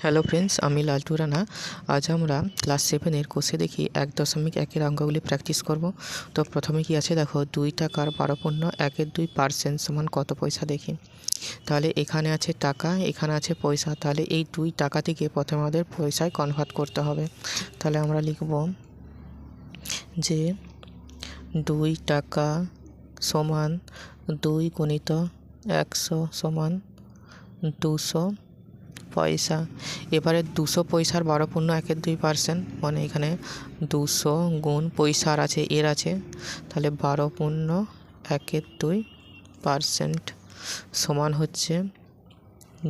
Hello friends, আমি লালটু রানা। আজ আমরা ক্লাস 7-এর কোষে দেখি 1.1-এর অঙ্কগুলি প্র্যাকটিস করব। তো প্রথমে কি আছে দেখো, 2 টাকার 12.1/2% সমান কত পয়সা দেখি। তাহলে এখানে আছে টাকা, এখানে আছে পয়সা, তাহলে এই 2 টাকা থেকে প্রথমে আমাদের পয়সায় কনভার্ট করতে হবে। তাহলে আমরা লিখব যে 2 টাকা সমান 2 গুণিত 100 সমান 200 পয়সা। এবারে 200 পয়সার 12.1/2% মানে এখানে 200 গুণ পয়সার আছে এর আছে, তাহলে 12.1/2% সমান হচ্ছে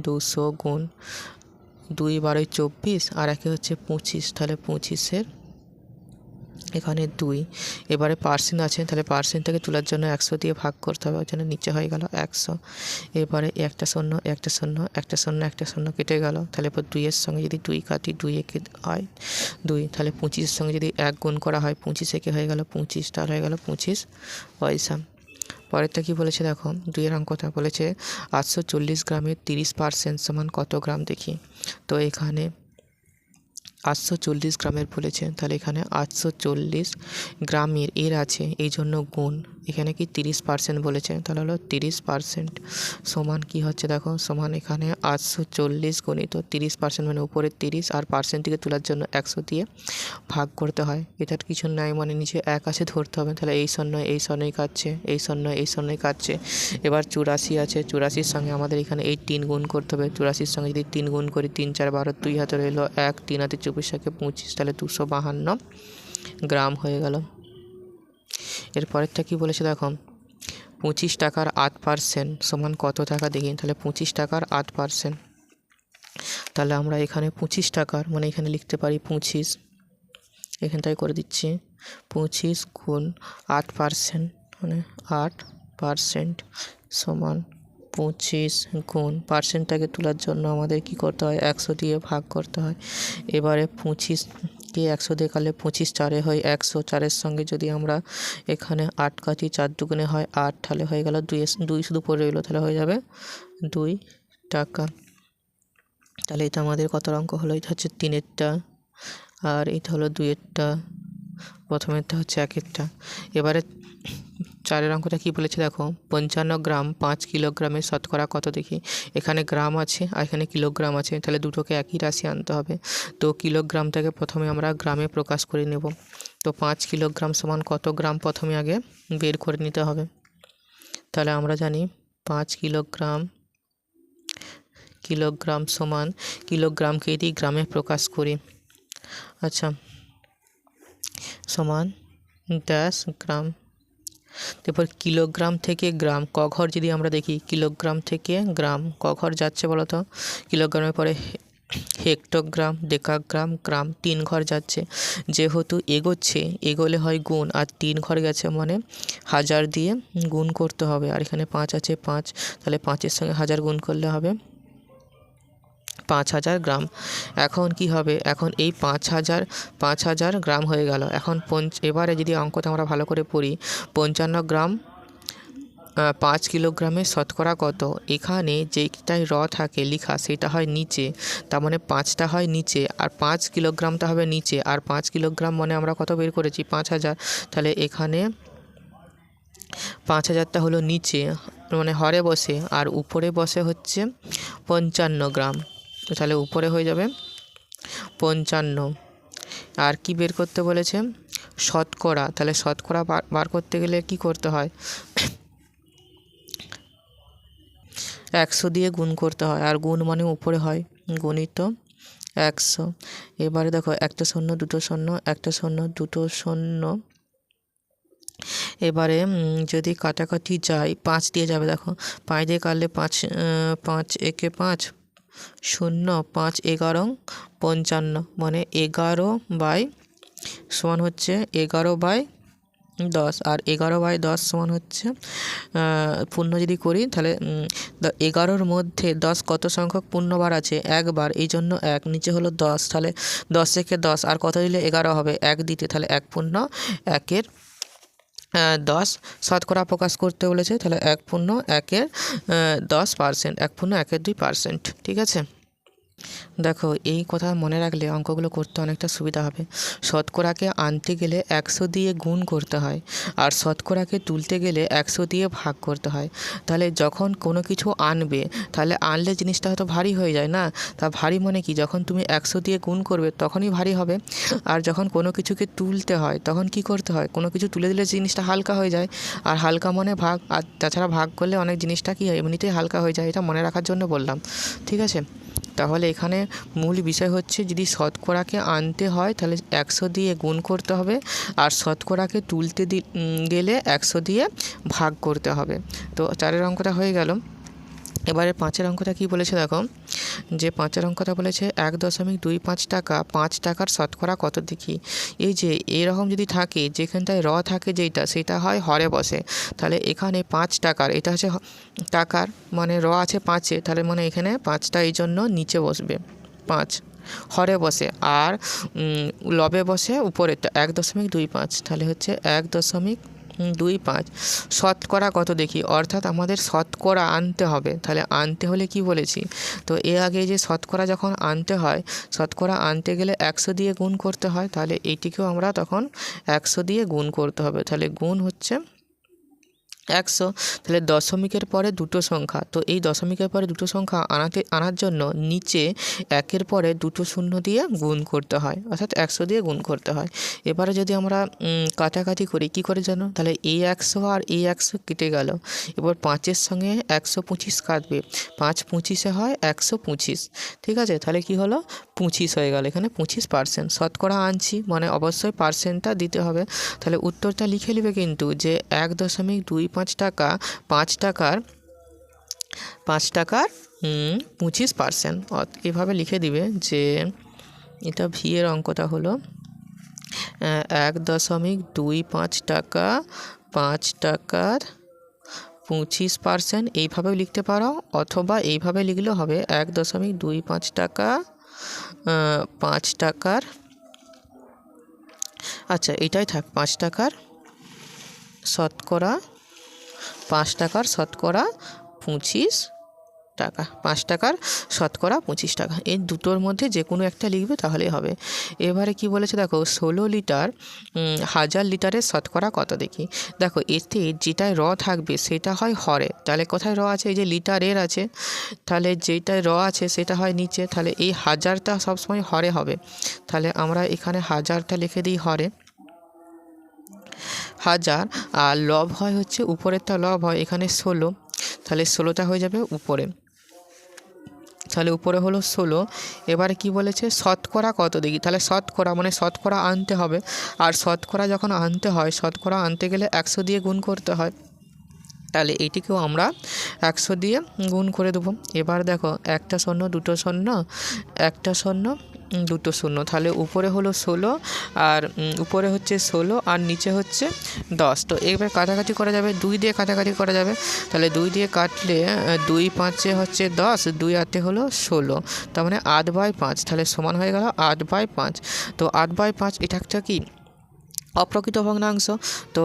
200 গুণ 2 12 24 আর একে হচ্ছে 25, তাহলে 25-এর এখানে 2। এবারে পার্সেন্ট আছে, তাহলে পার্সেন্টটাকে তোলার জন্য 100 দিয়ে ভাগ করতে হবে, ওই জন্য নিচে হয়ে গেল 100। এবারে একটা শূন্য একটা শূন্য একটা শূন্য একটা শূন্য কেটে গেল, তাহলে এবার 2-এর সঙ্গে যদি 2 কাটি 2 একে হয় 2, তাহলে 25-এর সঙ্গে যদি 1 গুণ করা হয় 25 একে হয়ে গেল 25, তাহলে হয়ে গেল 25 পয়সা। পরেরটা কি বলেছে দেখো, 2-এর অঙ্কটা বলেছে 840 গ্রামের 30% সমান কত গ্রাম দেখি। তো এখানে 840 গ্রামের বলেছে, তাহলে এখানে 840 গ্রামের এর আছে এই জন্য গুণ, এখানে কি 30% বলেছে, তাহলে হলো 30% সমান কি হচ্ছে দেখো, সমান এখানে 840 গুণিত 30% মানে উপরে 30 আর পার্সেন্টটিকে তোলার জন্য 100 দিয়ে ভাগ করতে হয়। এটার কিছু নাই মানে নিচে 1 আছে ধরতে হবে, তাহলে এই শূন্য এই শূন্যই কাটছে, এই শূন্য এই শূন্যই কাটছে। এবার 84 আছে, 84-র সঙ্গে আমাদের এখানে এই 3 গুণ করতে হবে। 84-র সঙ্গে যদি 3 গুণ করি 3 4 12, 2 হাতে রইল 1, 3 হাতে 24 25, তাহলে 252 গ্রাম হয়ে গেল। এরপরেরটা কি বলেছে দেখো, 25 টাকার 8% সমান কত টাকা দেখি। তাহলে 25 টাকার 8%, তাহলে আমরা এখানে 25 টাকার মানে এখানে লিখতে পারি 25, এখানটায় করে দিচ্ছি 25 গুণ 8% মানে 8% সমান 25 গুণ পার্সেন্টটাকে তোলার জন্য আমাদের কি করতে হয় 100 দিয়ে ভাগ করতে হয়। এবারে 25কে 100 দিয়ে কাটলে 25 4 হয় 100, 4-এর সঙ্গে যদি আমরা এখানে 8 কাটি 4 দুগুণে হয় 8, তাহলে হয়ে গেল 2 শুধু পড়ে রইলো, তাহলে হয়ে যাবে 2 টাকা। তাহলে এটা আমাদের কত অঙ্ক হলো, এটা হচ্ছে 3-এরটা আর এটা হলো 2-এরটা, প্রথমেরটা হচ্ছে 1-এরটা। এবারে 4-এর অঙ্কটা কি বলেছে দেখো, 55 গ্রাম 5 কিলোগ্রামের শতকরা কত দেখি। এখানে গ্রাম আছে আর এখানে কিলোগ্রাম আছে, তাহলে দুটোকে একই রাশি আনতে হবে। তো কিলোগ্রামটাকে প্রথমে আমরা গ্রামে প্রকাশ করে নেব। তো 5 কিলোগ্রাম সমান কত গ্রাম প্রথমে আগে বের করে নিতে হবে। তাহলে আমরা জানি 5 কিলোগ্রাম সমান, কিলোগ্রামকে যদি গ্রামে প্রকাশ করি, আচ্ছা সমান 10 গ্রাম। তারপর কিলোগ্রাম থেকে গ্রাম ক ঘর যদি আমরা দেখি, কিলোগ্রাম থেকে গ্রাম ক ঘর যাচ্ছে বলো তো, কিলোগ্রামের পরে হেক্টোগ্রাম, ডেকাগ্রাম, গ্রাম 3 ঘর যাচ্ছে। যেহেতু এগোচ্ছে, এগোলে হয় গুণ, আর 3 ঘর গেছে মানে 1000 দিয়ে গুণ করতে হবে। আর এখানে 5 আছে 5, তাহলে 5-এর সঙ্গে 1000 গুণ করলে হবে 5000 গ্রাম। এখন কি হবে, এখন এই 5000 গ্রাম হয়ে গেল। এখন এবারে যদি অঙ্কটা আমরা ভালো করে পড়ি, 55 গ্রাম 5 কিলোগ্রামের শতকরা কত। এখানে যেইটাই থাকে লেখা সেটা হয় নিচে, তার মানে 5টা হয় নিচে আর 5 কিলোগ্রামটা হবে নিচে, আর 5 কিলোগ্রাম মানে আমরা কত বের করেছি 5000, তাহলে এখানে 5000টা হলো নিচে মানে হরে বসে, আর উপরে বসে হচ্ছে 55 গ্রাম, তাহলে উপরে হয়ে যাবে 55। আর কি বের করতে বলেছে, শতকরা। তাহলে শতকরা বার করতে গেলে কি করতে হয়, 100 দিয়ে গুণ করতে হয়, আর গুণ মানে উপরে হয় গুণিত 100। এবারে দেখো একটা শূন্য দুটো শূন্য একটা শূন্য দুটো শূন্য, এবারে যদি কাটাকাটি যায় 5 দিয়ে যাবে, দেখো 5 দিয়ে কাটলে 5 একে 5 শূন্য 5 11 55 মানে 11/, সমান হচ্ছে 11/10, আর 11/10 সমান হচ্ছে পূর্ণ যদি করি তাহলে 11-র মধ্যে 10 কত সংখ্যক পূর্ণবার আছে, একবার, এই জন্য 1, নিচে হলো 10, তাহলে 10 একে 10 আর কত দিলে 11 হবে 1 দিতে, তাহলে 1 পূর্ণ 1-এর 10 শতকরা প্রকাশ করতে বলেছে, তাহলে 1 পূর্ণ 1-এর 10%, 1 পূর্ণ 1-এর 2%, ঠিক আছে। দেখো এই কথা মনে রাখলে অঙ্কগুলো করতে অনেকটা সুবিধা হবে। শতকরাকে আনতে গেলে 100 দিয়ে গুণ করতে হয়, আর শতকরাকে তুলতে গেলে 100 দিয়ে ভাগ করতে হয়। তাহলে যখন কোনো কিছু আনবে, তাহলে আনলে জিনিসটা হয়তো ভারী হয়ে যায় না। তা ভারী মানে কি, যখন তুমি 100 দিয়ে গুণ করবে তখনই ভারী হবে। আর যখন কোনো কিছুকে তুলতে হয় তখন কি করতে হয়, কোনো কিছু তুলে দিলে জিনিসটা হালকা হয়ে যায়। আর হালকা মানে ভাগ, আর তাছাড়া ভাগ করলে অনেক জিনিসটা কি হয়, এমনিতেই হালকা হয়ে যায়। এটা মনে রাখার জন্য বললাম, ঠিক আছে। তাহলে এখানে মূল বিষয় হচ্ছে, যদি শতকরাকে আনতে হয় তাহলে 100 দিয়ে গুণ করতে হবে, আর শতকরাকে তুলতে গেলে 100 দিয়ে ভাগ করতে হবে। তো 4 অঙ্কটা হয়ে গেল। এবারে 5 অঙ্কটা কি বলেছে দেখো, যে 5 অঙ্কটা বলেছে 1.25 টাকা 5 টাকার শতকরা কত দেখি। এই যে এরকম যদি থাকে, যেখানটায় থাকে যেইটা, সেটা হয় হরে বসে। তাহলে এখানে 5 টাকার, এটা হচ্ছে টাকার, মানে আছে 5-এ, তাহলে মানে এখানে 5টা এই জন্য নিচে বসবে 5 হরে বসে, আর লবে বসে উপরেরটা 1.25, তাহলে হচ্ছে 1.25। শতকরা কত দেখি, অর্থাৎ আমাদের শতকরা আনতে হবে। তাহলে আনতে হলে কি বলেছি, তো এর আগে যে শতকরা যখন আনতে হয়, শতকরা আনতে গেলে 100 দিয়ে গুণ করতে হয়। তাহলে এইটিকেও আমরা তখন 100 দিয়ে গুণ করতে হবে। তাহলে গুণ হচ্ছে 100। তাহলে দশমিকের পরে দুটো সংখ্যা, তো এই দশমিকের পরে দুটো সংখ্যা আনার জন্য নিচে 1-এর পরে দুটো শূন্য দিয়ে গুণ করতে হয়, অর্থাৎ 100 দিয়ে গুণ করতে হয়। এবারে যদি আমরা কাটাকাটি করি, কী করে জানো, তাহলে এই 100 আর এই 100 কেটে গেল। এবার 5-এর সঙ্গে 125 কাটবে, 5 25-এ হয় 125, ঠিক আছে। তাহলে কি হলো, 25 হয়ে গেল। এখানে 25%। শতকরা আনছি মানে অবশ্যই পার্সেন্টটা দিতে হবে। তাহলে উত্তরটা লিখে নেবে কিন্তু, যে 1.25 টাকা 5 টাকার 25%। এভাবে লিখে দিবে যে এটা ভি এর অঙ্কটা হলো 1.25 টাকা 5 টাকার 25%। এইভাবেও লিখতে পারো, অথবা এইভাবে লিখলেও হবে 1.25 টাকা 5 টাকার, আচ্ছা এটাই থাক, 5 টাকার শতকরা 5 টাকার শতকরা 25 টাকা, 5 টাকার শতকরা 25 টাকা। এই দুটোর মধ্যে যে কোনো একটা লিখবে তাহলেই হবে। এবারে কি বলেছে দেখো, 16 লিটার 1000 লিটারের শতকরা কত দেখি। দেখো এতে যেটায় থাকবে সেটা হয় হরে, তাহলে কোথায় আছে, এই যে লিটারের আছে, তাহলে যেটায় আছে সেটা হয় নিচে, তাহলে এই 1000টা সবসময় হরে হবে। তাহলে আমরা এখানে 1000টা লিখে দিই হরে 1000, আর লব হয় হচ্ছে উপরেরটা লব হয় এখানে 16, তাহলে 16টা হয়ে যাবে উপরে, তাহলে উপরে হলো 16। এবারে কি বলেছে, শতকরা কত দেখি। তাহলে শতকরা মানে শতকরা আনতে হবে, আর শতকরা যখন আনতে হয়, শতকরা আনতে গেলে 100 দিয়ে গুণ করতে হয়। তাহলে এইটিকেও আমরা 100 দিয়ে গুণ করে দেবো। এবার দেখো, একটা শূন্য দুটো শূন্য, একটা শূন্য দুটো শূন্য, তাহলে উপরে হলো 16, আর উপরে হচ্ছে 16 আর নিচে হচ্ছে 10। তো এবার কাটাকাটি করা যাবে, 2 দিয়ে কাটাকাটি করা যাবে। তাহলে 2 দিয়ে কাটলে 2 5-এ হচ্ছে 10, 2 8-এ হলো 16, তার মানে 8/5, তাহলে সমান হয়ে গেল 8/5। তো 8/5 এটা একটা কি, অপ্রকৃত ভগ্নাংশ। তো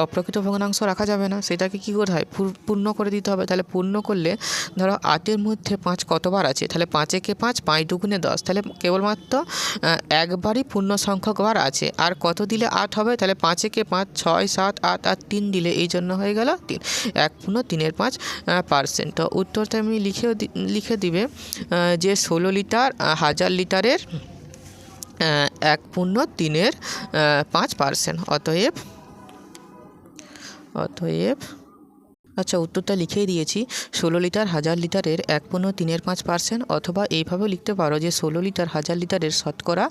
অপ্রকৃত ভগ্নাংশ রাখা যাবে না, সেটাকে কী করতে হয়, পূর্ণ করে দিতে হবে। তাহলে পূর্ণ করলে ধরো 8-এর মধ্যে 5 কতবার আছে, তাহলে 5-একে 5, 5 দুগুণে 10, তাহলে কেবলমাত্র একবারই পূর্ণ সংখ্যকবার আছে। আর কত দিলে 8 হবে, তাহলে 5-একে 5, 6 7 8 আর 3 দিলে এই জন্য হয়ে গেল 3, 1/3-5%। তো উত্তরটা আমি লিখে দিবে যে 16 লিটার 1000 লিটারের 1/3-5%। অতএব আচ্ছা উত্তরটা লিখেই দিয়েছি, 16 লিটার 1000 লিটারের 1/3-5%, অথবা এইভাবেও লিখতে পারো যে 16 লিটার 1000 লিটারের শতকরা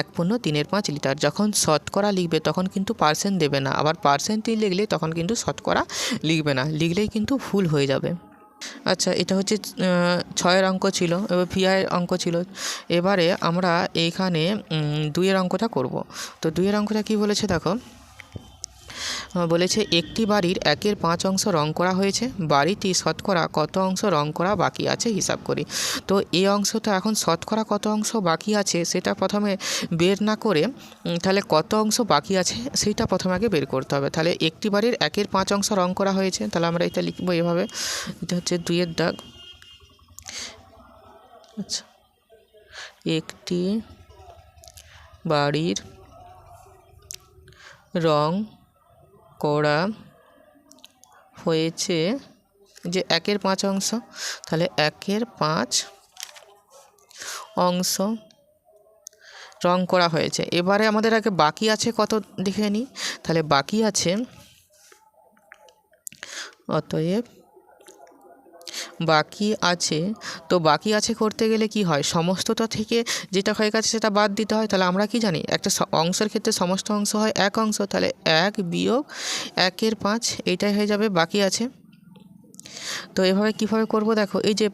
1/3-5 লিটার। যখন শতকরা লিখবে তখন কিন্তু পার্সেন্ট দেবে না, আবার পার্সেন্টই লিখলে তখন কিন্তু শতকরা লিখবে না, লিখলেই কিন্তু ভুল হয়ে যাবে। আচ্ছা এটা হচ্ছে 6-এর অঙ্ক ছিল, এবার ভিআইয়ের অঙ্ক ছিল। এবারে আমরা এইখানে 2-এর অঙ্কটা করব। তো 2-এর অঙ্কটা কি বলেছে দেখো, বলেছে একটি বাড়ির 1/5 অংশ রং করা হয়েছে, বাড়িটি শতকরা কত অংশ রং করা বাকি আছে হিসাব করি। তো এই অংশটা এখন শতকরা কত অংশ বাকি আছে সেটা প্রথমে বের না করে, তাহলে কত অংশ বাকি আছে সেইটা প্রথমে আগে বের করতে হবে। তাহলে একটি বাড়ির 1/5 অংশ রং করা হয়েছে, তাহলে আমরা এটা লিখবো এভাবে, এটা হচ্ছে 2-এর দাগ। আচ্ছা একটি বাড়ির রং করা হয়েছে যে 1/5 অংশ, তাহলে 1/5 অংশ রং করা হয়েছে। এবারে আমাদের আগে বাকি আছে কত দেখে নিই। তাহলে বাকি আছে, অতএব বাকি আছে, তো বাকি আছে করতে গেলে কি হয়, সমস্তটা থেকে যেটা হয়ে গেছে সেটা বাদ দিতে হয়। তাহলে আমরা কি জানি, একটা অংশের ক্ষেত্রে সমস্ত অংশ হয় 1 অংশ, তাহলে 1 বিয়োগ 1/5 এইটাই হয়ে যাবে বাকি আছে। তো এভাবে কিভাবে করব দেখো, এই যে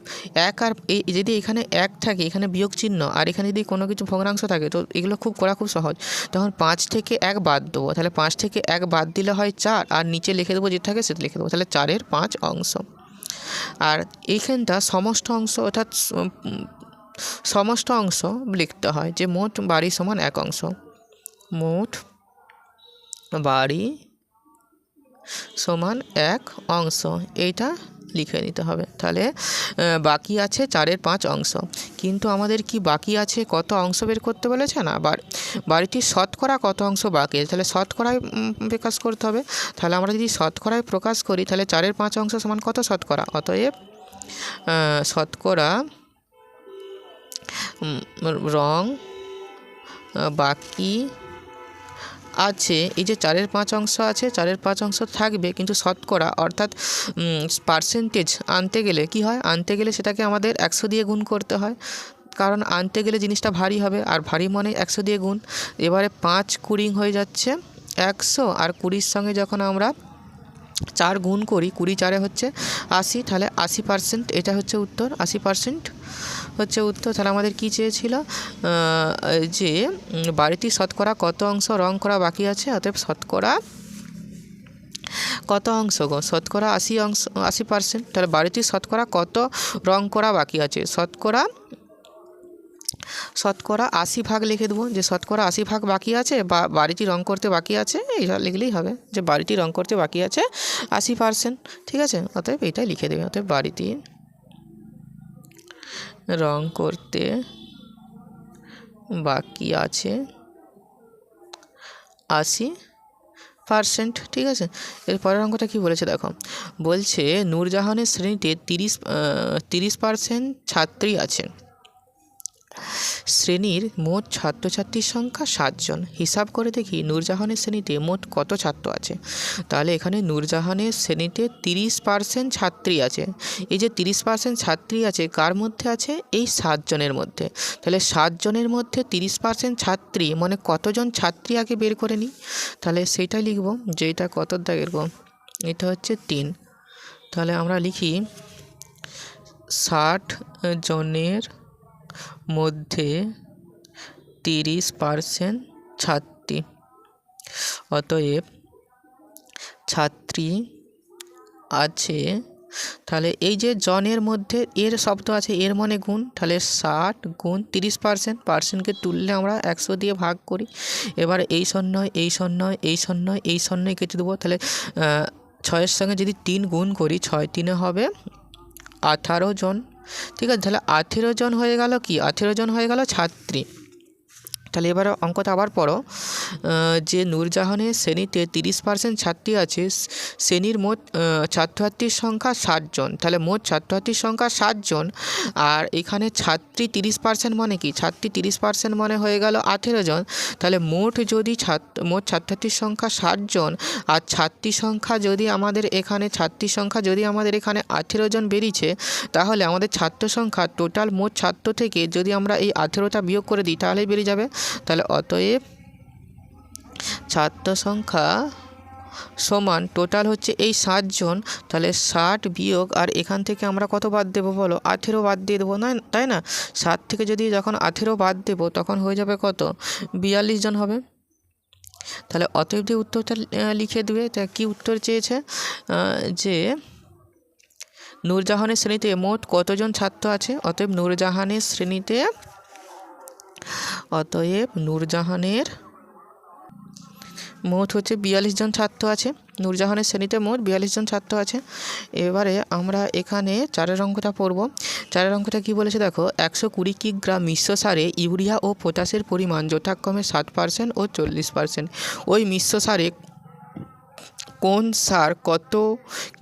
1 আর যদি এখানে 1 থাকে, এখানে বিয়োগ চিহ্ন, আর এখানে যদি কোনো কিছু ভগ্নাংশ থাকে, তো এগুলো করা খুব সহজ। তখন 5 থেকে 1 বাদ দেবো, তাহলে 5 থেকে 1 বাদ দিলে হয় 4, আর নিচে লিখে দেবো যেটা থাকে সেটা লিখে দেবো, তাহলে 4/5 অংশ। আর এইখানটা সমস্ত অংশ, অর্থাৎ সমস্ত অংশ লিখতে হয় যে মোট বাড়ি সমান 1 অংশ, মোট বাড়ি সমান 1 অংশ, এইটা লিখে নিতে হবে। তাহলে বাকি আছে 4/5 অংশ, কিন্তু আমাদের কি বাকি আছে কত অংশ বের করতে বলেছে না, বাড়িটির শতকরা কত অংশ বাকি আছে, তাহলে শতকরায় প্রকাশ করতে হবে। তাহলে আমরা যদি শতকরায় প্রকাশ করি, তাহলে 4/5 অংশ সমান কত শতকরা, অতএব শতকরা রং বাকি আছে, এই যে 4/5 অংশ আছে, 4/5 অংশ থাকবে, কিন্তু শতকরা অর্থাৎ পার্সেন্টেজ আনতে গেলে কি হয়, আনতে গেলে সেটাকে আমাদের 100 দিয়ে গুণ করতে হয়, কারণ আনতে গেলে জিনিসটা ভারী হবে, আর ভারী মানে 100 দিয়ে গুণ। এবারে 5 20 হয়ে যাচ্ছে 100, আর 20-র সঙ্গে যখন আমরা 4 গুণ করি, 20 4 হচ্ছে 80, তাহলে 80%, এটা হচ্ছে উত্তর, 80% হচ্ছে উত্তর। তাহলে আমাদের কি চেয়েছিল, যে বাড়িটির শতকরা কত অংশ রং করা বাকি আছে, অতএব শতকরা কত অংশ গো, শতকরা 80 অংশ, 80%। তাহলে বাড়িটির শতকরা কত রং করা বাকি আছে, শতকরা 80 ভাগ লিখে দেবো, যে শতকরা 80 ভাগ বাকি আছে, বা বাড়িটি রং করতে বাকি আছে, এইটা লিখলেই হবে, যে বাড়িটি রং করতে বাকি আছে 80%, ঠিক আছে। অতএব এইটাই লিখে দেবে, অতএব বাড়িটি রং করতে বাকি আছে 80%, ঠিক আছে। এর পরের অঙ্কটা কী বলেছে দেখো, বলছে নূরজাহানের শ্রেণীতে 30% ছাত্রী আছে, শ্রেণীর মোট ছাত্রছাত্রীর সংখ্যা 7 জন, হিসাব করে দেখি নূরজাহানের শ্রেণীতে মোট কত ছাত্র আছে। তাহলে এখানে নূরজাহানের শ্রেণীতে 30% ছাত্রী আছে, এই যে 30% ছাত্রী আছে কার মধ্যে আছে, এই 7 জনের মধ্যে। তাহলে 7 জনের মধ্যে 30% ছাত্রী মানে কতজন ছাত্রী আগে বের করে নিই, তাহলে সেইটাই লিখব, যে এটা কত দাগের গো, এটা হচ্ছে 3। তাহলে আমরা লিখি 60 জনের মধ্যে 30% ছাত্রী, অতএব ছাত্রী আছে, তাহলে এই যে জনের মধ্যে এর শব্দ আছে, এর মানে গুণ, তাহলে 60 গুণ 30%, পার্সেন্টকে তুললে আমরা 100 দিয়ে ভাগ করি। এবার এই শূন্যয় এই শূন্যয় এই শূন্যয় এই শূন্যয় কেটে দেবো, তাহলে 6-এর সঙ্গে যদি 3 গুণ করি, 6 3 হবে 18 জন, ঠিক আছে। তাহলে 18 জন হয়ে গেল কি, 18 জন হয়ে গেল ছাত্রী। তাহলে এবার অঙ্কটা আবার পড়ো, যে নূরজাহানের শ্রেণীতে 30% ছাত্রী আছে, শ্রেণীর মোট ছাত্রছাত্রীর সংখ্যা 7 জন, তাহলে মোট ছাত্রছাত্রীর সংখ্যা 7 জন, আর এখানে ছাত্রী 30% মানে কি, ছাত্রী 30% মানে হয়ে গেল 18 জন। তাহলে মোট ছাত্রছাত্রীর সংখ্যা 7 জন, আর ছাত্রীর সংখ্যা যদি আমাদের এখানে 18 জন বেরিয়েছে, তাহলে আমাদের ছাত্র সংখ্যা টোটাল মোট ছাত্র থেকে যদি আমরা এই 18টা বিয়োগ করে দিই, তাহলেই বেরিয়ে যাবে। তাহলে অতএব ছাত্র সংখ্যা সমান টোটাল হচ্ছে এই 7 জন, তাহলে 60 বিয়োগ, আর এখান থেকে আমরা কত বাদ দেবো বলো, 18 বাদ দিয়ে দেবো না, তাই না। 7 থেকে যদি যখন 18 বাদ দেবো, তখন হয়ে যাবে কত, 42 জন হবে। তাহলে অতএব যে উত্তরটা লিখে দেবে, তা কি উত্তর চেয়েছে, যে নূরজাহানের শ্রেণীতে মোট কতজন ছাত্র আছে, অতএব নূরজাহানের মোট হচ্ছে 42 জন ছাত্র আছে, নূরজাহানের শ্রেণীতে মোট 42 জন ছাত্র আছে। এবারে আমরা এখানে 4 অঙ্কটা পড়ব। 4 অঙ্কটা কি বলেছে দেখো, 120 কিগ্রা মিশ্র সারে ইউরিয়া ও পটাশের পরিমাণ যথাক্রমে 60% ও 40%। ওই মিশ্র সারে কোন সার কত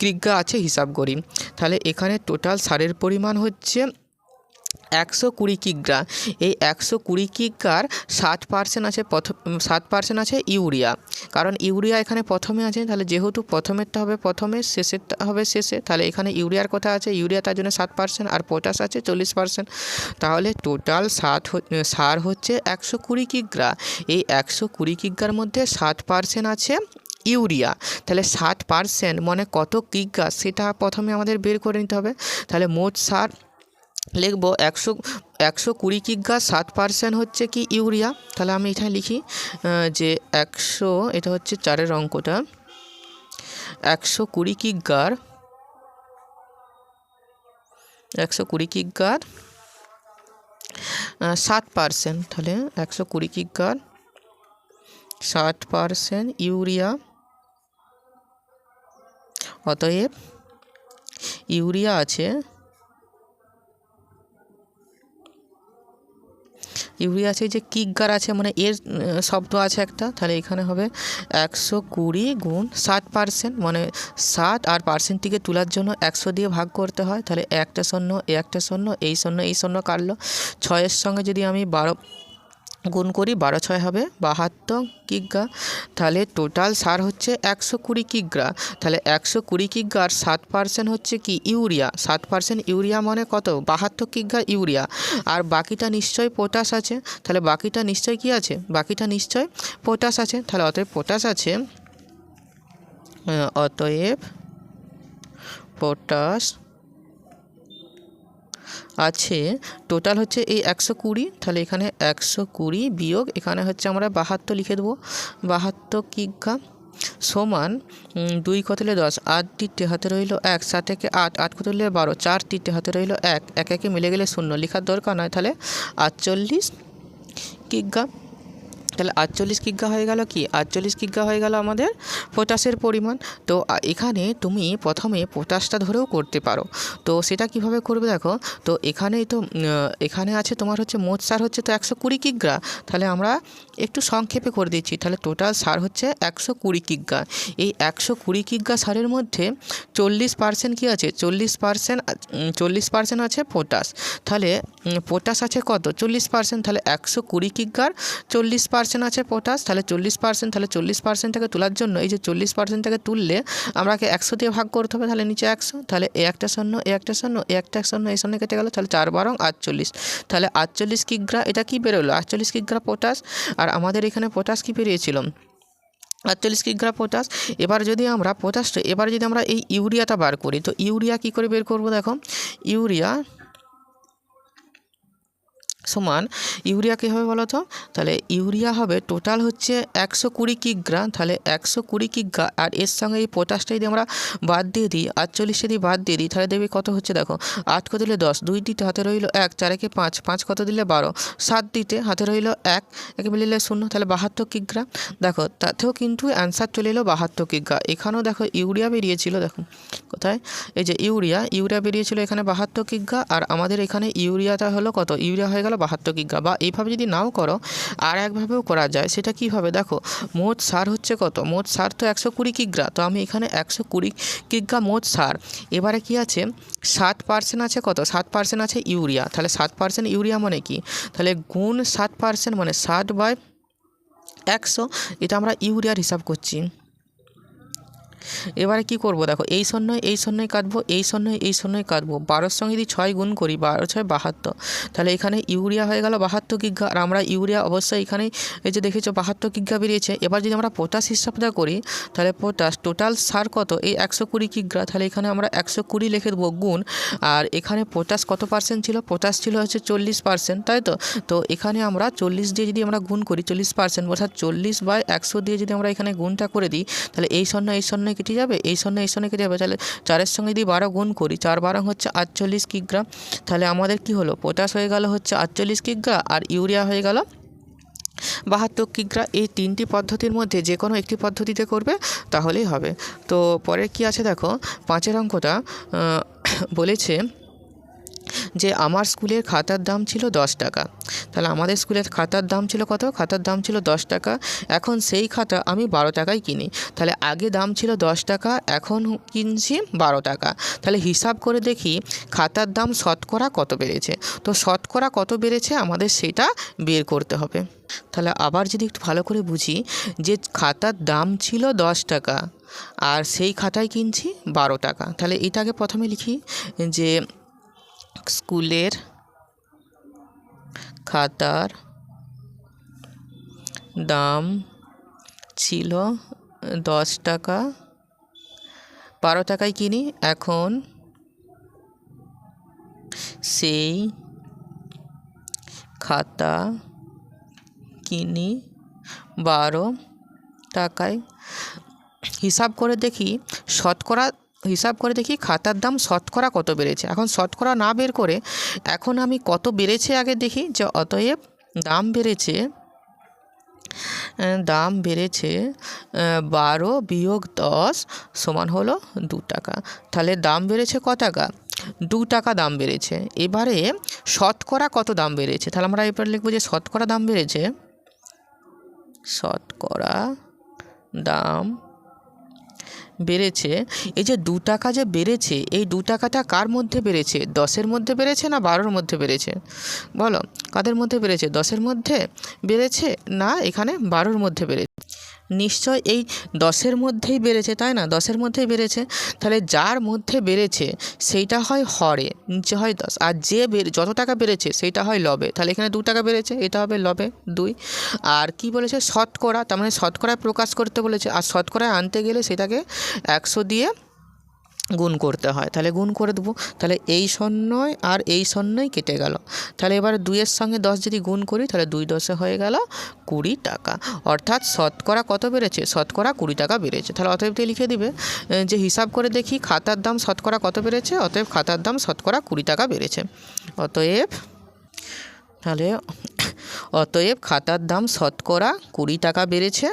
কিগ্রা আছে হিসাব করি। তাহলে এখানে টোটাল সারের পরিমাণ হচ্ছে 120 কিগ্রা। এই 120 কিগ্রার 60% আছে 60% আছে ইউরিয়া, কারণ ইউরিয়া এখানে প্রথমে আছে। তাহলে যেহেতু প্রথমেরটা হবে প্রথমে, শেষেরটা হবে শেষে, তাহলে এখানে ইউরিয়ার কথা আছে, ইউরিয়া তার জন্য 60% আর পটাশ আছে 40%। তাহলে টোটাল সার হচ্ছে 120 কিগ্রা। এই 120 কিগ্রার মধ্যে 60% আছে ইউরিয়া। তাহলে 60% মানে কত কিগ্রা সেটা প্রথমে আমাদের বের করে নিতে হবে। তাহলে মোট সার লিখব 120 কিগ্রা, 60% হচ্ছে কি ইউরিয়া। তাহলে আমি এখানে লিখি যে 100, এটা হচ্ছে 4 অঙ্কটা, 120 কিগ্রার 60%। তাহলে 120 কিগ্রার 60% ইউরিয়া। অতএব ইউরিয়া আছে যে কিগ্রার আছে, মানে এর শব্দ আছে একটা। তাহলে এখানে হবে 120 গুণ 60%, মানে 60 আর পার্সেন্টটিকে তোলার জন্য 100 দিয়ে ভাগ করতে হয়। তাহলে একটা শূন্য, একটা শূন্য, এই শূন্য কাটলো। 6-এর সঙ্গে যদি আমি 12 গুণ করি, 12 6 হবে 72 কিগ্রা। তাহলে টোটাল সার হচ্ছে 120 কিগ্রা। তাহলে 120 কিগ্রার 60% হচ্ছে কি ইউরিয়া। 60% ইউরিয়া মানে কত, 72 কিগ্রা ইউরিয়া। আর বাকিটা নিশ্চয়ই পটাশ আছে। তাহলে বাকিটা নিশ্চয়ই কি আছে, বাকিটা নিশ্চয়ই পটাশ আছে। তাহলে অতএব পটাশ আছে, আছে টোটাল হচ্ছে এই 120। তাহলে এখানে 120 বিয়োগ এখানে হচ্ছে আমরা 72 লিখে দেবো। 72 কিগ্রা সমান 2 কত হলে 10, 8 তিনটে হাতে রইল 1, 7 থেকে 8, 8 কত হলে 12, 4 তিনটে হাতে রইল 1, 1 একে মিলে গেলে 0, লেখার দরকার নয়। তাহলে 48 কিগ্রা। তাহলে 48 কিগ্রা হয়ে গেল কি, 48 কিগ্রা হয়ে গেল আমাদের পটাশের পরিমাণ। তো এখানে তুমি প্রথমে পটাশটা ধরেও করতে পারো। তো সেটা কিভাবে করবে দেখো, তো এখানে আছে তোমার হচ্ছে মোট সার হচ্ছে তো 120 কিগ্রা। তাহলে আমরা একটু সংক্ষেপে করে দিচ্ছি। তাহলে টোটাল সার হচ্ছে 120 কিগ্রা। এই 120 কিগ্রা সারের মধ্যে 40% কি আছে, 40% আছে পটাশ। তাহলে পটাশ আছে কত, 40%। তাহলে 120 কিগ্রার 40% আছে পটাশ। তাহলে 40%, তাহলে 40%টাকে তোলার জন্য এই যে 40%টাকে তুললে আমাকে 100 দিয়ে ভাগ করতে হবে। তাহলে নিচে 100, তাহলে একটা শূন্য, একটা শূন্য, একটা শূন্য, এই শূন্য কেটে গেল। তাহলে 4 12 48। তাহলে 48 কিগ্রা এটা কি বেরোলো, 48 কিগ্রা পটাশ। আর আমাদের এখানে পটাশ কি বেরিয়েছিল, 48 কিগ্রা পটাশ। এবার যদি আমরা এই ইউরিয়াটা বার করি, তো ইউরিয়া কি করে বের করব দেখো, ইউরিয়া সমান ইউরিয়া কী হবে বলো তো, তাহলে ইউরিয়া হবে টোটাল হচ্ছে 120 কিগ্রা। তাহলে 120 কিগ্রা আর এর সঙ্গে এই পটাশটা যদি আমরা বাদ দিয়ে দিই, 48 যদি বাদ দিয়ে দিই, তাহলে দেখবি কত হচ্ছে দেখো, 8 কত দিলে 10, 2 দিতে হাতে রইল 1, 4 একে 5, 5 কত দিলে 12, 7 দিতে হাতে রইল 1, একে মিলিয়ে 0, তাহলে 72 কিগ্রা। দেখো তাতেও কিন্তু অ্যান্সার চলে এলো 72 কিগ্রা। এখানেও দেখো ইউরিয়া বেরিয়েছিল, দেখো কোথায়, এই যে ইউরিয়া বেরিয়েছিল এখানে 72 কিগ্রা। আর আমাদের এখানে ইউরিয়াটা হলো কত, ইউরিয়া হয়ে গেল 72 কিগ্রা। বা এইভাবে যদি নাও করো আর একভাবেও করা যায়। সেটা কীভাবে দেখো, মোট সার হচ্ছে কত, মোট সার তো 120 কিগ্রা। তো আমি এখানে 120 কিগ্রা মোট সার। এবারে কি আছে, 60% আছে কত, 60% আছে ইউরিয়া। তাহলে 60% ইউরিয়া মানে কি, তাহলে গুণ 60% মানে 60/100। এটা আমরা ইউরিয়ার হিসাব করছি। এবারে কি করব দেখো, এই শূন্যই কাটবো, এই শূন্যই কাটবো। 12-র সঙ্গে যদি 6 গুণ করি, 12 6 72। তাহলে এখানে ইউরিয়া হয়ে গেল 72 কিগ্রা। আর আমরা ইউরিয়া অবশ্যই এখানে এই যে দেখেছো 72 কিগ্রা বেরিয়েছে। এবার যদি আমরা পটাশ হিসাবটা করি, তাহলে পটাশ টোটাল সার কত, এই 120 কিগ্রা। তাহলে এখানে আমরা 120 লিখে দেবো গুণ। আর এখানে পটাশ কত পার্সেন্ট ছিল, পটাশ ছিল হচ্ছে 40%, তাই তো। তো এখানে আমরা 40 দিয়ে যদি আমরা গুণ করি, 40% অর্থাৎ 40/100 দিয়ে যদি আমরা এখানে গুণটা করে দিই, তাহলে এই শূন্য কেটে যাবে, এই শূন্য কেটে যাবে। তাহলে 4-এর সঙ্গে যদি 12 গুণ করি, 4 12 হচ্ছে 48 কিগ্রা। তাহলে আমাদের কি হলো, পটাশ হয়ে গেল হচ্ছে 48 কিগ্রা আর ইউরিয়া হয়ে গেল 72 কিগ্রা। এই 3টি পদ্ধতির মধ্যে যে কোনো একটি পদ্ধতিতে করবে তাহলেই হবে। তো পরে কি আছে দেখো, 5 অঙ্কটা বলেছে যে আমার স্কুলের খাতার দাম ছিল 10 টাকা। তাহলে আমাদের স্কুলের খাতার দাম ছিল কত? খাতার দাম ছিল 10 টাকা। এখন সেই খাতা আমি 12 টাকায় কিনি। তাহলে আগে দাম ছিল 10 টাকা, এখন কিনছি 12 টাকা। তাহলে হিসাব করে দেখি খাতার দাম শতকরা কত বেড়েছে। তো শতকরা কত বেড়েছে আমাদের সেটা বের করতে হবে। তাহলে আবার যদি একটু ভালো করে বুঝি, যে খাতার দাম ছিল 10 টাকা আর সেই খাতায় কিনছি 12 টাকা। তাহলে এটাকে প্রথমে লিখি যে স্কুলের খাতার দাম ছিল 10 টাকা, 12 টাকায় কিনি। এখন সেই খাতা কিনি 12 টাকায়। হিসাব করে দেখি খাতার দাম শতকরা কত বেড়েছে। এখন শতকরা না বের করে এখন আমি কত বেড়েছে আগে দেখি, যে অতএব দাম বেড়েছে 12 বিয়োগ 10 সমান হলো 2 টাকা। তাহলে দাম বেড়েছে কত টাকা? 2 টাকা দাম বেড়েছে। এবারে শতকরা কত দাম বেড়েছে, তাহলে আমরা এবার লিখবো যে শতকরা দাম বেড়েছে, শতকরা দাম বেড়েছে। এই যে 2 টাকা যে বেড়েছে, এই 2 টাকাটা কার মধ্যে বেড়েছে? 10-এর মধ্যে বেড়েছে না 12-এর মধ্যে বেড়েছে? বলো, কাদের মধ্যে বেড়েছে? 10-এর মধ্যে বেড়েছে না এখানে 12-এর মধ্যে বেড়েছে? নিশ্চয় এই 10-এর মধ্যেই বেড়েছে, তাই না? 10-এর মধ্যেই বেড়েছে। তাহলে যার মধ্যে বেড়েছে সেইটা হয় হরে, নিচে হয় 10, আর যে যত টাকা বেড়েছে সেইটা হয় লবে। তাহলে এখানে 2 টাকা বেড়েছে, এটা হবে লবে 2। আর কি বলেছে? শতকরা, তার মানে শতকরায় প্রকাশ করতে বলেছে। আর শতকরায় আনতে গেলে সেটাকে 100 দিয়ে গুণ করতে হয়। তাহলে গুণ করে দেবো। তাহলে এই 0 আর এই 0 কেটে গেল। তাহলে এবার 2-এর সঙ্গে 10 যদি গুণ করি তাহলে 2 10 হয়ে গেল 20 টাকা। অর্থাৎ শতকরা কত বেড়েছে? শতকরা 20 টাকা বেড়েছে। তাহলে অতএবটি লিখে দিবে যে হিসাব করে দেখি খাতার দাম শতকরা কত বেড়েছে, অতএব খাতার দাম শতকরা 20 টাকা বেড়েছে। অতএব খাতার দাম শতকরা 20 টাকা বেড়েছে।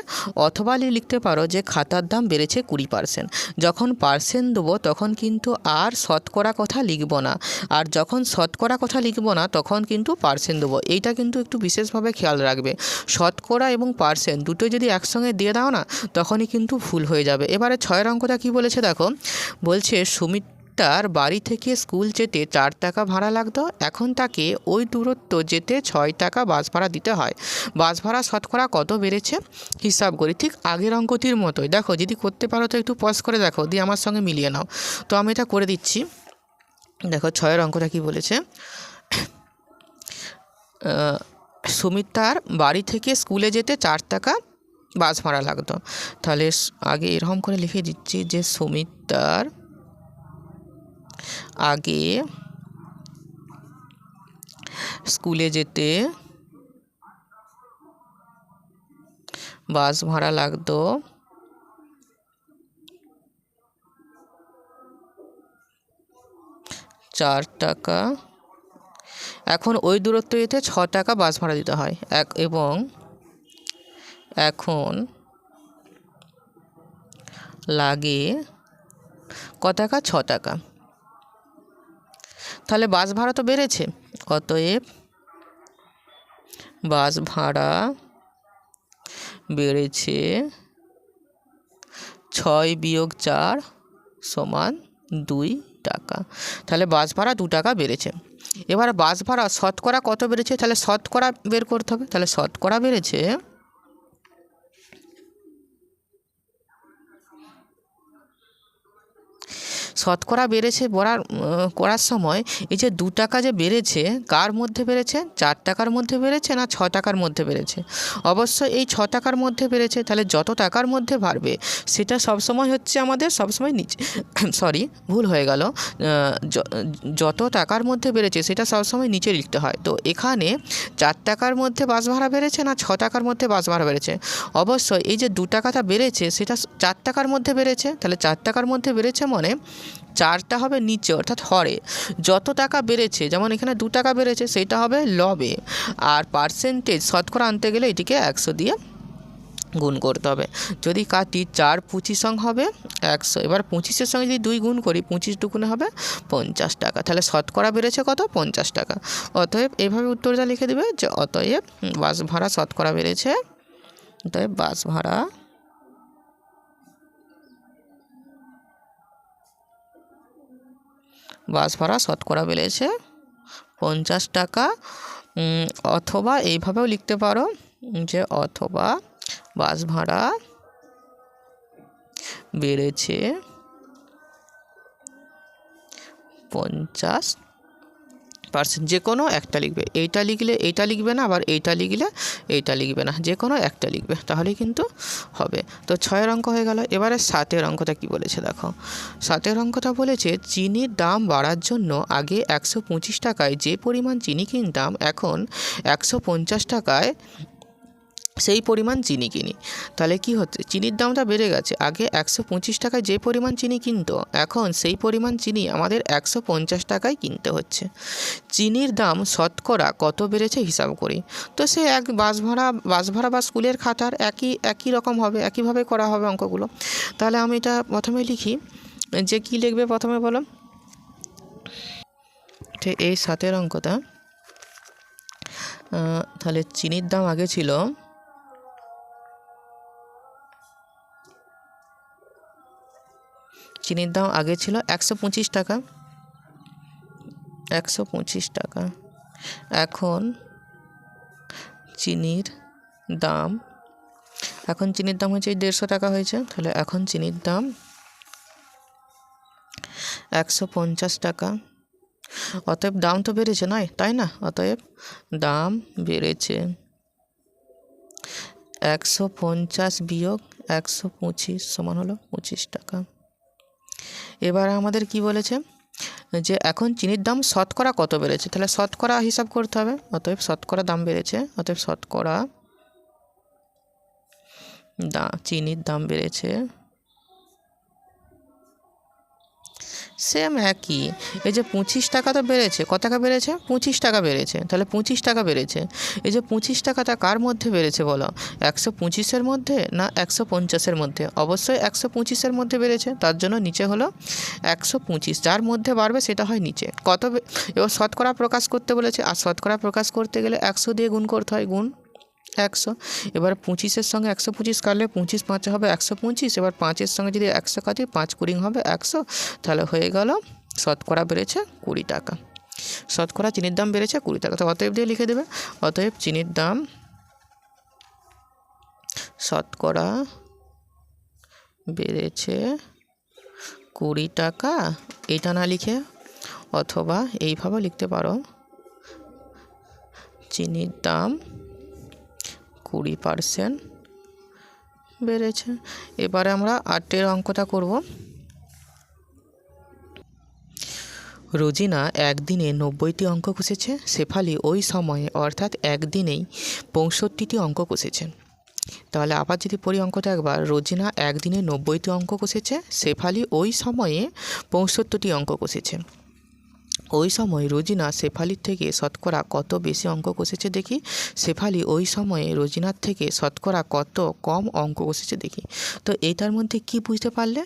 অথবা লিখতে পারো যে খাতার দাম বেড়েছে 20%। যখন পার্সেন্ট দেবো তখন কিন্তু আর শতকরা কথা লিখব না, আর যখন শতকরা কথা লিখব না তখন কিন্তু পার্সেন্ট দেবো। এইটা কিন্তু একটু বিশেষভাবে খেয়াল রাখবে। শতকরা এবং পার্সেন্ট দুটোই যদি একসঙ্গে দিয়ে দাও না তখনই কিন্তু ভুল হয়ে যাবে। এবারে 6-এর অঙ্কটা কী বলেছে দেখো, বলছে সুমিতার বাড়ি থেকে স্কুল যেতে 4 টাকা ভাড়া লাগতো, এখন তাকে ওই দূরত্ব যেতে 6 টাকা বাস ভাড়া দিতে হয়। বাস ভাড়া শতকরা কত বেড়েছে হিসাব করি। ঠিক আগের অঙ্কটির মতোই। দেখো, যদি করতে পারো তো একটু পজ করে দেখো, দিয়ে আমার সঙ্গে মিলিয়ে নাও। তো আমি এটা করে দিচ্ছি। দেখো 6-এর অঙ্কটা কি বলেছে, সুমিতার বাড়ি থেকে স্কুলে যেতে 4 টাকা বাস ভাড়া লাগতো। তাহলে আগে এরকম করে লিখে দিচ্ছি যে সুমিতার আগে স্কুলে যেতে বাস ভাড়া লাগতো 4 টাকা, এখন ওই দূরত্ব যেতে 6 টাকা বাস ভাড়া দিতে হয়। এবং এখন লাগে কত টাকা? 6 টাকা। তাহলে বাস ভাড়া তো বেড়েছে, অতএব বাস ভাড়া বেড়েছে 6 বিয়োগ 4 সমান 2 টাকা। তাহলে বাস ভাড়া 2 টাকা বেড়েছে। এবার বাস ভাড়া শতকরা কত বেড়েছে, তাহলে শতকরা বের করতে হবে। তাহলে শতকরা বেড়েছে করার সময় এই যে 2 টাকা যে বেড়েছে কার মধ্যে বেড়েছে? 4 টাকার মধ্যে বেড়েছে না 6 টাকার মধ্যে বেড়েছে? অবশ্যই এই 6 টাকার মধ্যে বেড়েছে। তাহলে যত টাকার মধ্যে বাড়বে সেটা সবসময় হচ্ছে আমাদের সবসময় নিচে ভুল হয়ে গেল, যত টাকার মধ্যে বেড়েছে সেটা সবসময় নিচে লিখতে হয়। তো এখানে 4 টাকার মধ্যে বাস ভাড়া বেড়েছে না 6 টাকার মধ্যে বাস ভাড়া বেড়েছে? অবশ্যই এই যে 2 টাকাটা বেড়েছে সেটা 4 টাকার মধ্যে বেড়েছে। তাহলে 4 টাকার মধ্যে বেড়েছে মানে 4টা হবে নিচে অর্থাৎ হরে। যত টাকা বেড়েছে, যেমন এখানে 2 টাকা বেড়েছে, সেইটা হবে লবে। আর পার্সেন্টেজ শতকরা আনতে গেলে এটিকে 100 দিয়ে গুণ করতে হবে। যদি কাটি 4 25 হবে 100। এবার 25-এর সঙ্গে যদি 2 গুণ করি, 25 দুগুণে হবে 50 টাকা। তাহলে শতকরা বেড়েছে কত? 50 টাকা। অতএব এইভাবে উত্তরটা লিখে দেবে যে অতএব বাস ভাড়া শতকরা বেড়েছে, অতএব বাস ভাড়া শতকরা বেড়েছে 50 টাকা। অথবা এইভাবেও লিখতে পারো যে অথবা বাস ভাড়া বেড়েছে 50%। যে কোনো একটা লিখবে, এইটা লিখলে এইটা লিখবে না, আবার এইটা লিখলে এইটা লিখবে না, যে কোনো একটা লিখবে, তাহলেই কিন্তু হবে। তো 6-এর অঙ্ক হয়ে গেল। এবারে 7-এর অঙ্কটা কি বলেছে দেখো। 7-এর অঙ্কটা বলেছে চিনির দাম বাড়ার জন্য আগে 125 টাকায় যে পরিমাণ চিনি কিনতাম, এখন 150 টাকায় সেই পরিমাণ চিনি কিনি। তাহলে কি হচ্ছে, চিনির দামটা বেড়ে গেছে। আগে 125 টাকায় যে পরিমাণ চিনি কিনতো, এখন সেই পরিমাণ চিনি আমাদের 150 টাকায় কিনতে হচ্ছে। চিনির দাম শতকরা কত বেড়েছে হিসাব করি। তো সে বাস ভাড়া বা স্কুলের খাতার একই রকম হবে, একইভাবে করা হবে অঙ্কগুলো। তাহলে আমি এটা প্রথমে লিখি, যে কি লিখবে প্রথমে বলো। ঠিক এই 7-এর অঙ্কটা, তাহলে চিনির দাম আগে ছিল 125 টাকা। 125 টাকা। এখন চিনির দাম হয়েছে 150 টাকা হয়েছে। তাহলে এখন চিনির দাম 150 টাকা। অতএব দাম তো বেড়েছে নয়, তাই না? অতএব দাম বেড়েছে 150 বিয়োগ 125 সমান হলো 25 টাকা। এবার আমাদের কি বলেছে, যে এখন চিনির দাম শতকরা কত বেড়েছে। তাহলে শতকরা হিসাব করতে হবে। অতএব শতকরা দাম বেড়েছে, অতএব শতকরা চিনির দাম বেড়েছে সেম একই। এই যে 25 টাকা তো বেড়েছে, কত টাকা বেড়েছে? 25 টাকা বেড়েছে। তাহলে 25 টাকা বেড়েছে। এই যে 25 টাকাটা কার মধ্যে বেড়েছে বলো? 125-এর মধ্যে না 150-এর মধ্যে? অবশ্যই 125-এর মধ্যে বেড়েছে, তার জন্য নিচে হলো 125। যার মধ্যে বাড়বে সেটা হয় নিচে। এবার শতকরা প্রকাশ করতে বলেছে, আর শতকরা প্রকাশ করতে গেলে 100 দিয়ে গুণ করতে হয়, গুণ 100। এবার 25-এর সঙ্গে 125 কাটলে 25 5 হবে 125। এবার 5-এর সঙ্গে যদি 100 কাটি, 5 কুড়ি হবে 100। তাহলে হয়ে গেল শতকরা বেড়েছে 20 টাকা। শতকরা চিনির দাম বেড়েছে 20 টাকা। তো অতএব দিয়ে লিখে দেবে, অতএব চিনির দাম শতকরা বেড়েছে 20 টাকা। এটা না লিখে অথবা এইভাবে লিখতে পারো, চিনির দাম 20% বেড়েছে। এবারে আমরা 8-এর অঙ্কটা করব। রোজিনা একদিনে 90টি অঙ্ক কষেছে, শেফালি ওই সময়ে অর্থাৎ একদিনেই 65টি অঙ্ক কষেছে। তাহলে আবার যদি পড়ি অঙ্কটা একবার, রোজিনা একদিনে 90টি অঙ্ক কষেছে, শেফালি ওই সময়ে 65টি অঙ্ক কষেছে। ওই সময় রোজিনা শেফালির থেকে শতকরা কত বেশি অঙ্ক কষেছে দেখি। শেফালি ওই সময়ে রোজিনার থেকে শতকরা কত কম অঙ্ক কষেছে দেখি। তো এটার মধ্যে কি বুঝতে পারলে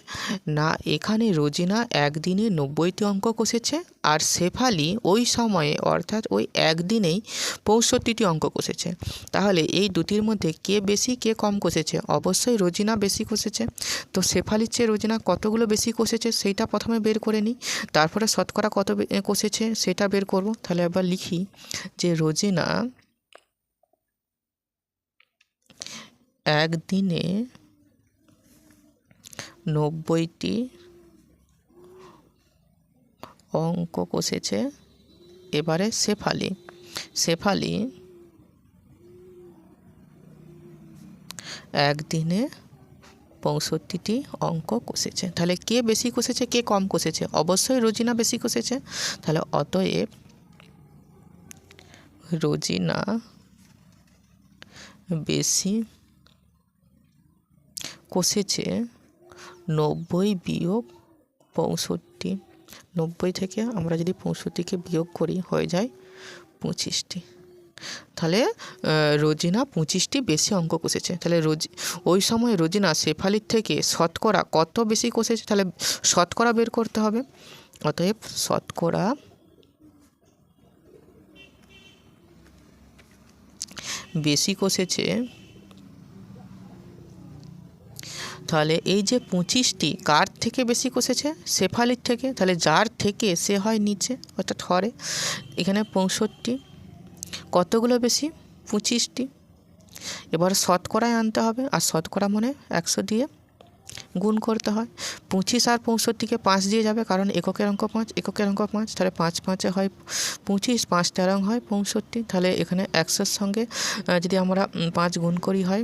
না, এখানে রোজিনা একদিনে 90টি অঙ্ক কষেছে, আর শেফালি ওই সময়ে অর্থাৎ ওই একদিনেই 65টি অঙ্ক কষেছে। তাহলে এই দুটির মধ্যে কে বেশি কে কম কষেছে? অবশ্যই রোজিনা বেশি কষেছে। তো শেফালির চেয়ে রোজিনা কতগুলো বেশি কষেছে সেইটা প্রথমে বের করে নিই, তারপরে শতকরা কত কষেছে সেটা বের করব। তাহলে এবার লিখি যে রোজিনা একদিনে 90টি অঙ্ক কষেছে। এবারে শেফালি একদিনে 65টি অঙ্ক কষেছে। তাহলে কে বেশি কষেছে কে কম কষেছে? অবশ্যই রোজিনা বেশি কষেছে। তাহলে অতএব রোজিনা বেশি কষেছে 90 বিয়োগ 65। 90 থেকে আমরা যদি 65কে বিয়োগ করি হয়ে যায় 25টি। তাহলে রোজিনা 25টি বেশি অঙ্ক কষেছে। তাহলে ওই সময় রোজিনা শেফালির থেকে শতকরা কত বেশি কষেছে, তাহলে শতকরা বের করতে হবে। অতএব শতকরা বেশি কষেছে। তাহলে এই যে 25টি কার থেকে বেশি কষেছে? শেফালির থেকে। তাহলে যার থেকে সে হয় নিচে, অর্থাৎ হরে। এখানে 65, কতগুলো বেশি? 25টি। এবার শতকরায় আনতে হবে, আর শতকরা মানে 100 দিয়ে গুণ করতে হয়। 25 আর 65কে 5 দিয়ে যাবে, কারণ এককের অঙ্ক 5, এককের অঙ্ক 5। তাহলে 5 5 হয় 25, 5 13 হয় 65। তাহলে এখানে 100-র সঙ্গে যদি আমরা 5 গুণ করি হয়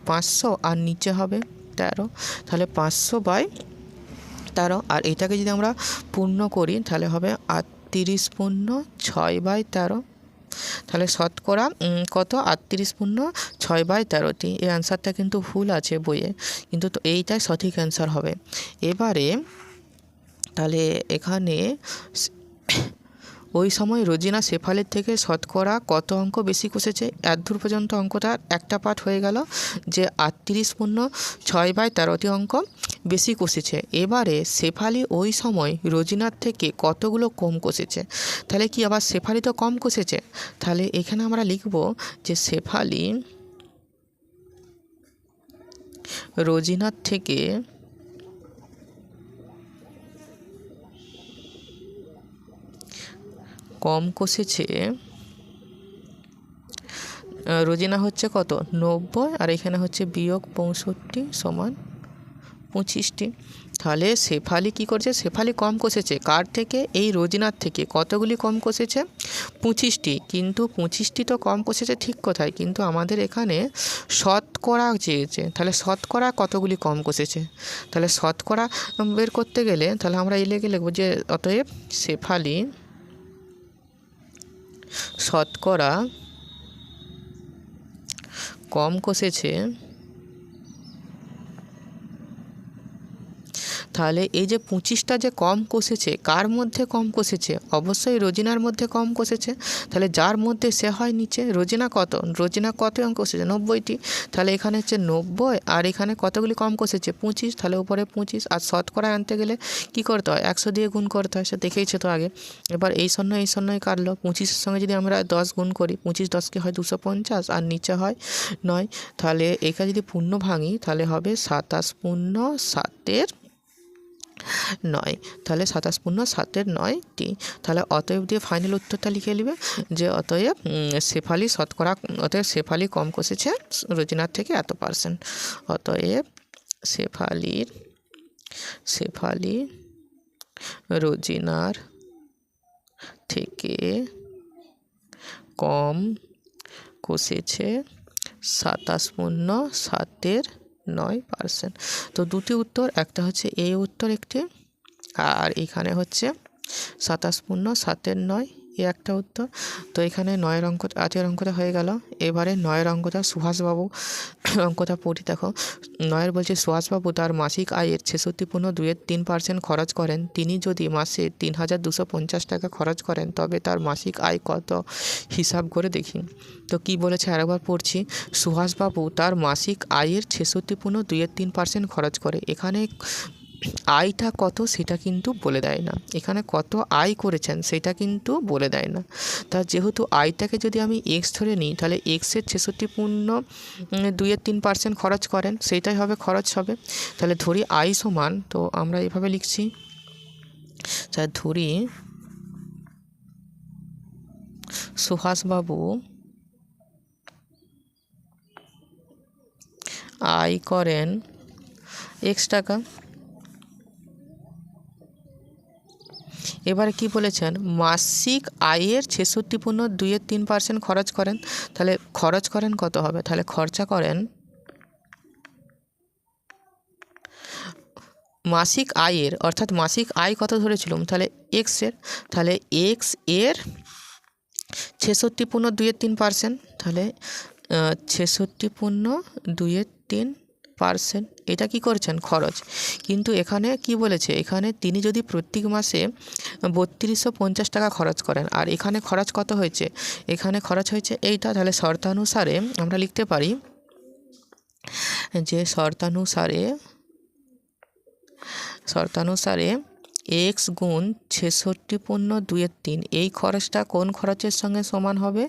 500, আর নিচে হবে 13। তাহলে 500/13। আর এটাকে যদি আমরা পূর্ণ করি তাহলে হবে 38 পূর্ণ 6/13। তাহলে শতকরা কত? 38 পূর্ণ 6/13টি। এই অ্যান্সারটা কিন্তু ভুল আছে বইয়ে, কিন্তু তো এইটাই সঠিক অ্যান্সার হবে। এবারে তাহলে এখানে ওই সময় রোজিনা শেফালির থেকে শতকরা কত অঙ্ক বেশি কষেছে? এতদূর পর্যন্ত অঙ্কটার একটা পার্ট হয়ে গেল, যে 38 পূর্ণ 6/13টি অঙ্ক বেশি কষেছে। এবারে শেফালি ওই সময় রোজিনার থেকে কতগুলো কম কষেছে? তাহলে কি আবার শেফালি তো কম কষেছে, তাহলে এখানে আমরা লিখব যে শেফালি রোজিনার থেকে কম কষেছে। রোজিনা হচ্ছে কত? 90, আর এখানে হচ্ছে বিয়োগ 65 সমান 25টি। তাহলে শেফালি কি করছে? শেফালি কম কষেছে কার থেকে? এই রোজিনার থেকে। কতগুলি কম কষেছে? 25টি। কিন্তু 25টি তো কম কষেছে ঠিক কোথায়, কিন্তু আমাদের এখানে শতকরা চেয়েছে। তাহলে শতকরা কতগুলি কম কষেছে? তাহলে শতকরা বের করতে গেলে তাহলে আমরা এই লিখব যে অতএব শেফালি শতকরা কম কষেছে। তাহলে এই যে 25টা যে কম কষেছে, কার মধ্যে কম কষেছে? অবশ্যই রোজিনার মধ্যে কম কষেছে। তাহলে যার মধ্যে সে হয় নিচে। রোজিনা কত? রোজিনা কত অঙ্ক কষেছে? 90টি। তাহলে এখানে হচ্ছে 90, আর এখানে কতগুলি কম কষেছে? 25। তাহলে উপরে 25। আর শতকরা আনতে গেলে কি করতে হয়? 100 দিয়ে গুণ করতে হয়, সে দেখেইছে তো আগে। এবার এই শূন্যই কাটলো। 25-এর সঙ্গে যদি আমরা 10 গুণ করি, 25 10কে হয় 250, আর নিচে হয় 9। তাহলে এখানে যদি পূর্ণ ভাঙি তাহলে হবে 27 পূর্ণ 7/9। তাহলে 27 পূর্ণ 7/9টি। তাহলে অতএব দিয়ে ফাইনাল উত্তরটা লিখে নেবে যে অতএব শেফালি শতকরা, অতএব শেফালি কম কষেছে রোজিনার থেকে এত %। অতএব শেফালি রোজিনার থেকে কম কষেছে 27 পূর্ণ 7/9%। তো দুটি উত্তর, একটা হচ্ছে এই উত্তর একটি, আর এখানে হচ্ছে 27 পূর্ণ 7/9 এই একটা উত্তর। তো এখানে 9 অঙ্ক, আজকের অঙ্কটা হয়ে গেল। এবারে 9 অঙ্কটা সুভাষবাবু অঙ্কটা পড়ি। দেখো 9 বলছে সুভাষবাবু তার মাসিক আয়ের 66.23% খরচ করেন। তিনি যদি মাসে 3250 টাকা খরচ করেন তবে তার মাসিক আয় কত? হিসাব করে দেখি। তো কি বলেছে আরেকবার পড়ছি। সুভাষবাবু তার মাসিক আয়ের 66.23% খরচ করে। এখানে আয়টা কত সেটা কিন্তু বলে দেয় না, এখানে কত আয় করেছেন সেটা কিন্তু বলে দেয় না। তা যেহেতু আয়টাকে যদি আমি এক্স ধরে নিই তাহলে এক্সের 66.23% খরচ করেন, সেইটাই হবে খরচ হবে। তাহলে ধরি আয় সমান, তো আমরা এভাবে লিখছি, ধরি সুভাষবাবু আয় করেন x টাকা। এবারে কি বলেছেন? মাসিক আয়ের 66.23% খরচ করেন। তাহলে খরচ করেন কত হবে? তাহলে খরচা করেন মাসিক আয়ের, অর্থাৎ মাসিক আয় কত ধরেছিলাম? তাহলে এক্সের, তাহলে এক্স এর 66.23%। তাহলে 66.23 পার্সেন্ট, এটা কি করছেন খরচ। কিন্তু এখানে কি বলেছে, এখানে তিনি যদি প্রত্যেক মাসে 3250 টাকা খরচ করেন, আর এখানে খরচ কত হয়েছে, এখানে খরচ হয়েছে এইটা। তাহলে শর্তানুসারে আমরা লিখতে পারি যে শর্তানুসারে এক্স গুণ 66/2/3 এই খরচটা কোন খরচের সঙ্গে সমান হবে,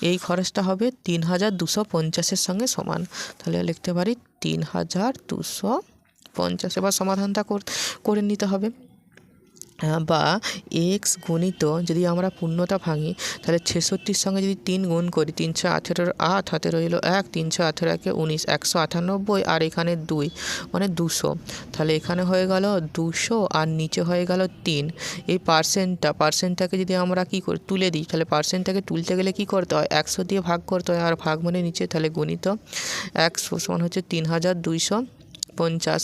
এই খরচটা হবে 3250-এর সঙ্গে সমান। তাহলে লিখতে পারি 3250। এবার সমাধানটা করে নিতে হবে। বা এক্স গুণিত, যদি আমরা পূর্ণটা ভাঙি তাহলে 66-র সঙ্গে যদি 3 গুণ করি, 318-র 8 হাতে রইল 1, 318 একে 19, 198, আর এখানে 2 মানে 200। তাহলে এখানে হয়ে গেল 200 আর নিচে হয়ে গেল 3। এই পার্সেন্টটাকে যদি আমরা কি করি তুলে দিই, তাহলে পার্সেন্টটাকে তুলতে গেলে কি করতে হয়, 100 দিয়ে ভাগ করতে হয়, আর ভাগ মানে নিচে, তাহলে গুণিত 100 সমান হচ্ছে 3250।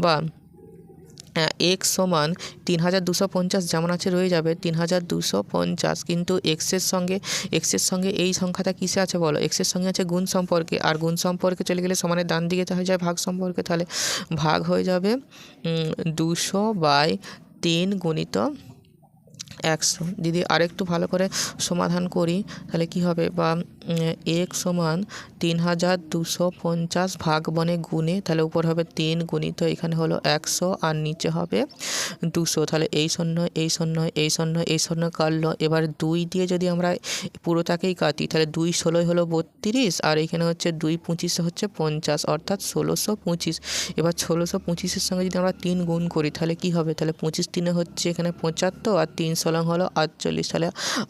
বা এক্স সমান 3250 যেমন আছে রয়ে যাবে 3250, কিন্তু এক্সের সঙ্গে এই সংখ্যাটা কিসে আছে বলো, এক্সের সঙ্গে আছে গুণ সম্পর্কে, আর গুণ সম্পর্কে চলে গেলে সমানের ডান দিকে হয়ে যায় ভাগ সম্পর্কে। তাহলে ভাগ হয়ে যাবে 200/3 গুণিত 100। যদি আরেকটু ভালো করে সমাধান করি তাহলে কি হবে, বা এক সমান 3250 ভাগ বনে গুণে, তাহলে উপর হবে 3 গুণিত এখানে হলো 100 আর নিচে হবে 200। তাহলে এই শূন্য কাটলো। এবার 2 দিয়ে যদি আমরা পুরোটাকেই কাটি তাহলে 2 16 হলো 32, আর এখানে হচ্ছে 2 25 হচ্ছে 50, অর্থাৎ 1625। এবার 1625-এর সঙ্গে যদি আমরা 3 গুণ করি তাহলে কি হবে, তাহলে 25 3 হচ্ছে এখানে 75, আর 3 16 হলো 48, তাহলে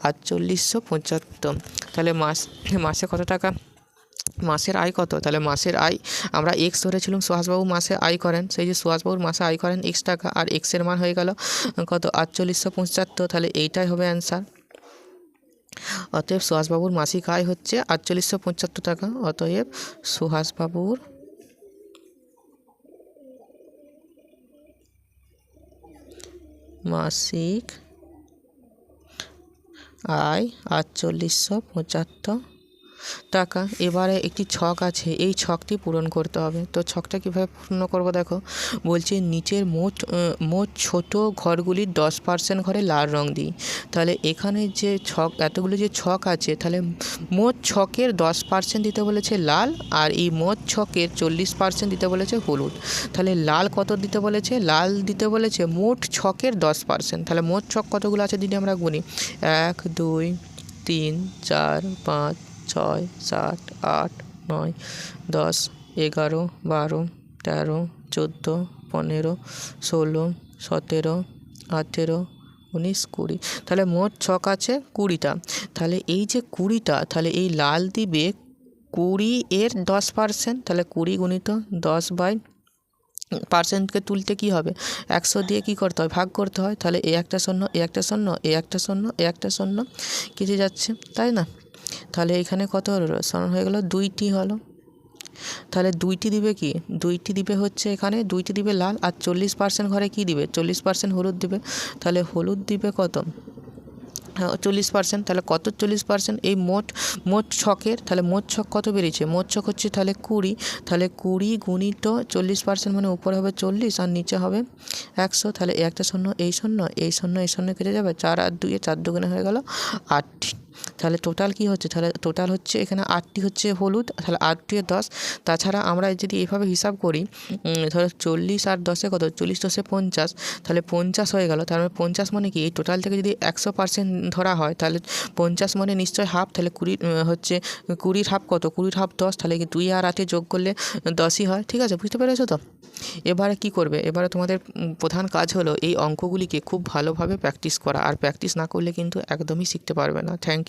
4875। তাহলে মাসে কত টাকা, মাসের আয় কত, তাহলে মাসের আয় আমরা এক্স ধরেছিলাম, সুহাসবাবু মাসে আয় করেন, সেই যে সুহাসবাবুর মাসে আয় করেন x টাকা, আর এক্সের মান হয়ে গেল কত 4875। তাহলে এইটাই হবে অ্যান্সার। অতএব সুহাসবাবুর মাসিক আয় হচ্ছে 4875 টাকা। অতএব সুহাসবাবুর মাসিক আয় 4875 টাকা। এবারে একটি ছক আছে, এই ছকটি পূরণ করতে হবে। তো ছকটা কীভাবে পূর্ণ করব দেখো, বলছে নিচের মোট ছোট ঘরগুলির 10% ঘরে লাল রং দিই। তাহলে এখানে যে ছক, এতগুলো যে ছক আছে, তাহলে মোট ছকের 10% দিতে বলেছে লাল, আর এই মোট ছকের 40% দিতে বলেছে হলুদ। তাহলে লাল কত দিতে বলেছে, লাল দিতে বলেছে মোট ছকের 10%। তাহলে মোট ছক কতগুলো আছে যদি আমরা গুনি, 1 2 3 4 5 6 7 8 9 10 11 12 13 14 15 16 17 18 19 20। তাহলে মোট ছক আছে 20টা। তাহলে এই যে 20টা, তাহলে এই লাল দিবে 20-এর 10%, তাহলে 20 গুণিত 10/%কে তুলতে কি হবে, 100 দিয়ে কি করতে হয়, ভাগ করতে হয়। তাহলে এ একটা শূন্য, এ একটা শূন্য, এ একটা শূন্য, এ একটা শূন্য কেটে যাচ্ছে, তাই না। তাহলে এখানে কত হলো, সমান হয়ে গেল 2টি হলো। তাহলে 2টি দিবে কি, 2টি দিবে হচ্ছে এখানে 2টি দিবে লাল, আর 40% ঘরে কি দিবে, 40% হলুদ দিবে। তাহলে হলুদ দিবে কত, 40%। তাহলে কত 40%, এই মোট ছকের, তাহলে মোট ছক কত বেরিয়েছে, মোট ছক হচ্ছে তাহলে 20। তাহলে 20 গুণিত 40% মানে উপরে হবে 40 আর নিচে হবে 100। তাহলে একটা শূন্য, এই শূন্য, এই শূন্য, এই শূন্য কেটে যাবে, 4 আর 2 4 দুগুণে হয়ে গেল 8টি। তাহলে টোটাল কি হচ্ছে, তাহলে টোটাল হচ্ছে এখানে 8টি হচ্ছে হলুদ, তাহলে 8 × 10। তাছাড়া আমরা যদি এভাবে হিসাব করি, ধরো 40 আর 10 কত, 40 10 50, তাহলে 50 হয়ে গেল। তার মানে 50 মানে কি, এই টোটাল থেকে যদি 100% ধরা হয় তাহলে 50 মানে নিশ্চয়ই হাফ। তাহলে 20 হচ্ছে 20-র হাফ কত, 20-র হাফ 10, তাহলে 2 আর 8 যোগ করলে 10ই হয়। ঠিক আছে, বুঝতে পেরেছো তো। এবারে কি করবে, এবারে তোমাদের প্রধান কাজ হলো এই অঙ্কগুলিকে খুব ভালোভাবে প্র্যাকটিস করা, আর প্র্যাকটিস না করলে কিন্তু একদমই শিখতে পারবে না। Thank you.